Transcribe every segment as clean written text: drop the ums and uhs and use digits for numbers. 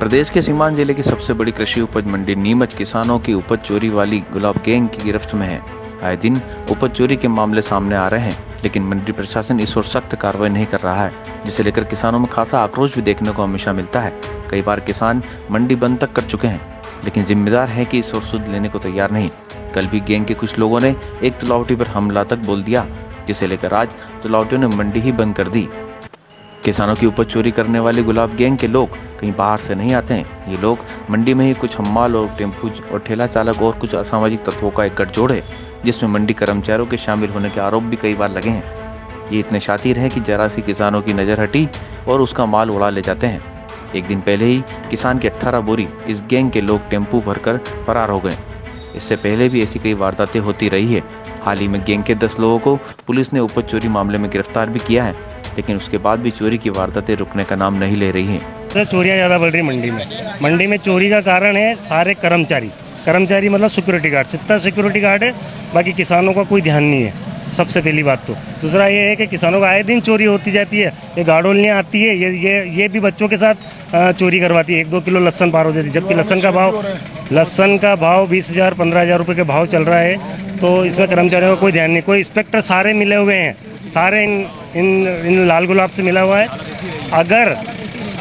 प्रदेश के सीमांत जिले की सबसे बड़ी कृषि उपज मंडी नीमच किसानों की उपज चोरी वाली गुलाब गैंग की गिरफ्त में है। आए दिन उपज चोरी के मामले सामने आ रहे हैं, लेकिन मंडी प्रशासन इस ओर सख्त कार्रवाई नहीं कर रहा है, जिसे लेकर किसानों में खासा आक्रोश भी देखने को हमेशा मिलता है। कई बार किसान मंडी बंद तक कर चुके हैं, लेकिन जिम्मेदार है कि इस ओर सुध लेने को तैयार नहीं। कल भी गैंग के कुछ लोगों ने एक तुलावटी पर हमला तक बोल दिया, जिसे लेकर आज तुलावटियों ने मंडी ही बंद कर दी। किसानों की उपज चोरी करने वाले गुलाब गैंग के लोग कहीं बाहर से नहीं आते हैं। ये लोग मंडी में ही कुछ हम्माल और टेम्पू और ठेला चालक और कुछ असामाजिक तत्वों का एक गठजोड़ है, जिसमें मंडी कर्मचारियों के शामिल होने के आरोप भी कई बार लगे हैं। ये इतने शातिर हैं कि जरा सी किसानों की नज़र हटी और उसका माल उड़ा ले जाते हैं। एक दिन पहले ही किसान की 18 बोरी इस गैंग के लोग टेम्पू भरकर फरार हो गए। इससे पहले भी ऐसी कई वारदातें होती रही है। हाल ही में गैंग के 10 लोगों को पुलिस ने उपज चोरी मामले में गिरफ्तार भी किया है, लेकिन उसके बाद भी चोरी की वारदातें रुकने का नाम नहीं ले रही हैं। चोरियां ज़्यादा बढ़ रही मंडी में चोरी का कारण है सारे कर्मचारी मतलब सिक्योरिटी गार्ड, जितना सिक्योरिटी गार्ड है, बाकी किसानों का कोई ध्यान नहीं है। सबसे पहली बात तो दूसरा ये है कि किसानों का आए दिन चोरी होती जाती है। ये गाड़ोलियाँ आती है, ये भी बच्चों के साथ चोरी करवाती है। 1-2 किलो लहसन पार हो जाती है, जबकि लहसन का भाव 20,000 15,000 रुपये के भाव चल रहा है। तो इसमें कर्मचारियों का कोई ध्यान नहीं। कोई इंस्पेक्टर सारे मिले हुए हैं, सारे इन लाल गुलाब से मिला हुआ है।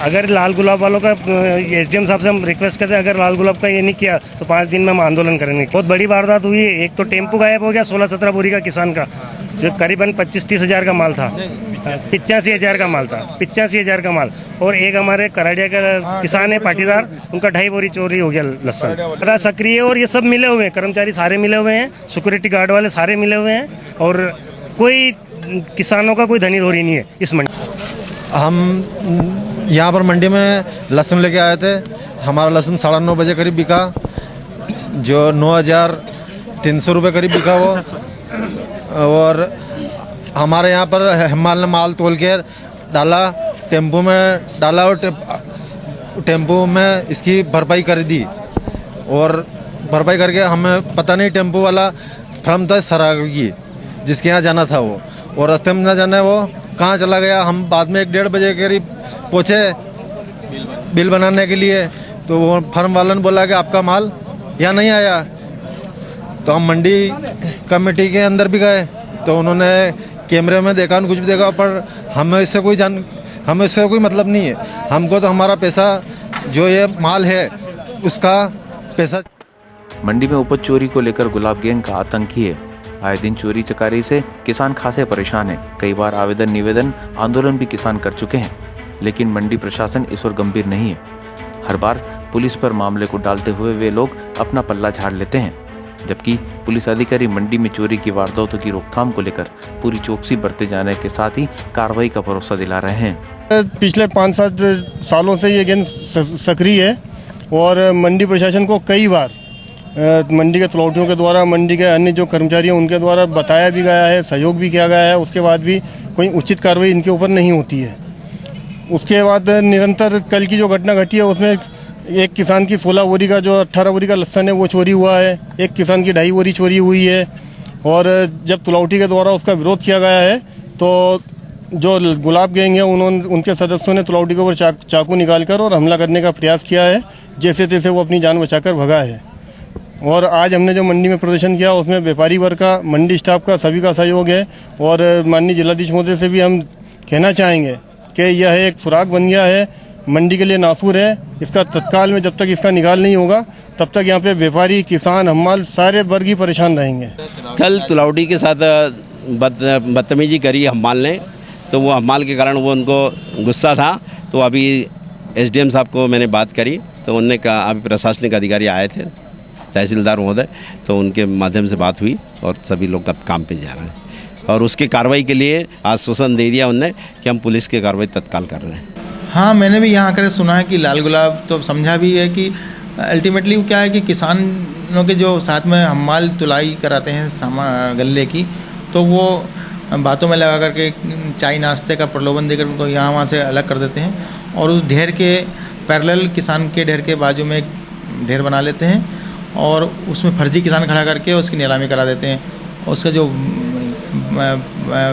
अगर लाल गुलाब वालों का एसडीएम साहब से हम रिक्वेस्ट करते हैं, अगर लाल गुलाब का ये नहीं किया तो 5 दिन में हम आंदोलन करेंगे। बहुत बड़ी वारदात हुई है। एक तो टेम्पू गायब हो गया 16-17 बोरी का किसान का, जो करीबन 25-30 हज़ार का माल था, 85,000 का माल था, 85,000 का माल। और एक हमारे कराड़िया का किसान है पाटीदार, उनका 2.5 बोरी चोरी हो गया लहसन। बड़ा सक्रिय और ये सब मिले हुए हैं, कर्मचारी सारे मिले हुए हैं, सिक्योरिटी गार्ड वाले सारे मिले हुए हैं, और कोई किसानों का कोई धनी धोरी नहीं है इस मंडी। हम यहाँ पर मंडी में लहसुन लेके आए थे। हमारा लहसुन 9:30 बजे करीब बिका, जो 9,300 रुपये करीब बिका वो। और हमारे यहाँ पर हिमाल ने माल तोल के डाला, टेम्पू में डाला और टेम्पू में इसकी भरपाई कर दी। और भरपाई करके हमें पता नहीं, टेम्पू वाला फ्रम था सरागी, जिसके यहाँ जाना था वो, और रास्ते में ना जाने वो कहाँ चला गया। हम बाद में 1-1:30 बजे करीब पहुँचे बिल बनाने के लिए, तो वो फर्म वाले ने बोला कि आपका माल यहाँ नहीं आया। तो हम मंडी कमेटी के अंदर भी गए, तो उन्होंने कैमरे में देखा, कुछ भी देखा, पर हमें इससे कोई मतलब नहीं है। हमको तो हमारा पैसा, जो ये माल है उसका पैसा। मंडी में उपज चोरी को लेकर गुलाब गैंग का आतंक ही है। आए दिन चोरी चकारी से किसान खासे परेशान हैं। कई बार आवेदन निवेदन आंदोलन भी किसान कर चुके हैं, लेकिन मंडी प्रशासन इस ओर गंभीर नहीं है। हर बार पुलिस पर मामले को डालते हुए वे लोग अपना पल्ला झाड़ लेते हैं, जबकि पुलिस अधिकारी मंडी में चोरी की वारदातों की रोकथाम को लेकर पूरी चौकसी बरते जाने के साथ ही कार्रवाई का भरोसा दिला रहे हैं। पिछले 5-7 सालों से ये गैंग सक्रिय है, और मंडी प्रशासन को कई बार मंडी के तलौटियों के द्वारा, मंडी के अन्य जो कर्मचारी हैं उनके द्वारा बताया भी गया है, सहयोग भी किया गया है। उसके बाद भी कोई उचित कार्रवाई इनके ऊपर नहीं होती है। उसके बाद निरंतर कल की जो घटना घटी है, उसमें एक किसान की 16 बोरी का, जो 18 बोरी का लहसन है वो चोरी हुआ है। एक किसान की 2.5 बोरी चोरी हुई है। और जब तलौटी के द्वारा उसका विरोध किया गया है, तो जो गुलाब गैंग है उनके सदस्यों ने तलौटी के ऊपर चाकू निकालकर और हमला करने का प्रयास किया है। जैसे तैसे वो अपनी जान बचाकर भगा है। और आज हमने जो मंडी में प्रदर्शन किया, उसमें व्यापारी वर्ग का, मंडी स्टाफ का, सभी का सहयोग है। और माननीय जिलाधीश महोदय से भी हम कहना चाहेंगे कि यह एक सुराग बन गया है, मंडी के लिए नासूर है। इसका तत्काल में जब तक इसका निकाल नहीं होगा, तब तक यहाँ पे व्यापारी, किसान, हम्माल सारे वर्ग ही परेशान रहेंगे। कल तुलावटी के साथ बदतमीजी करी हम्माल ने, तो वो हम्माल के कारण वो उनको गुस्सा था। तो अभी एसडीएम साहब को मैंने बात करी, तो उन्होंने कहा, अभी प्रशासनिक अधिकारी आए थे, तहसीलदार महोदय, तो उनके माध्यम से बात हुई और सभी लोग अब काम पे जा रहे हैं। और उसकी कार्रवाई के लिए आश्वासन दे दिया उनने कि हम पुलिस की कार्रवाई तत्काल कर रहे हैं। हाँ, मैंने भी यहाँ आकर सुना है कि लाल गुलाब, तो समझा भी है कि अल्टीमेटली क्या है कि किसानों के जो साथ में हम्माल तुलाई कराते हैं गल्ले की, तो वो बातों में लगा करके चाय नाश्ते का प्रलोभन देकर उनको यहाँ वहाँ से अलग कर देते हैं, और उस ढेर के पैरेलल किसान के ढेर के बाजू में एक ढेर बना लेते हैं, और उसमें फर्जी किसान खड़ा करके उसकी नीलामी करा देते हैं। उसका जो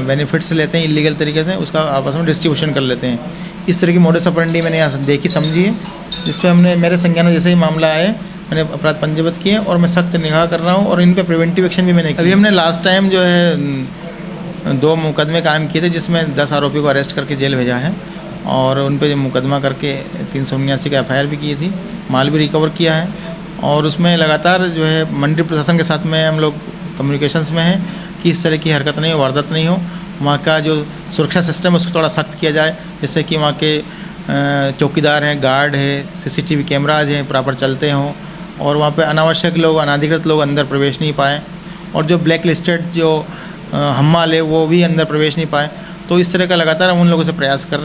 बेनिफिट्स लेते हैं इलीगल तरीके से, उसका आपस में डिस्ट्रीब्यूशन कर लेते हैं। इस तरह की मोडस ऑपरेंडी मैंने यहाँ देखी, समझी है। जिस पर हमने मेरे संज्ञान में जैसे ही मामला आए मैंने अपराध पंजीबद्ध किए और मैं सख्त निगाह कर रहा हूँ और इन पे प्रिवेंटिव एक्शन भी मैंने किया। अभी हमने लास्ट टाइम जो है 2 मुकदमे कायम किए थे जिसमें 10 आरोपी को अरेस्ट करके जेल भेजा है और उन पे मुकदमा करके 379 का FIR भी की थी, माल भी रिकवर किया है और उसमें लगातार जो है मंडी प्रशासन के साथ में हम लोग कम्युनिकेशंस में हैं कि इस तरह की हरकत नहीं हो, वारदात नहीं हो। वहाँ का जो सुरक्षा सिस्टम है उसको थोड़ा सख्त किया जाए, जैसे कि वहाँ के चौकीदार हैं, गार्ड है, CCTV कैमराज हैं प्रॉपर चलते हों और वहाँ पे अनावश्यक लोग, अनाधिकृत लोग अंदर प्रवेश नहीं पाएँ और जो ब्लैक लिस्टेड जो हम्माल है वो भी अंदर प्रवेश नहीं पाए। तो इस तरह का लगातार हम उन लोगों से प्रयास कर रहे हैं।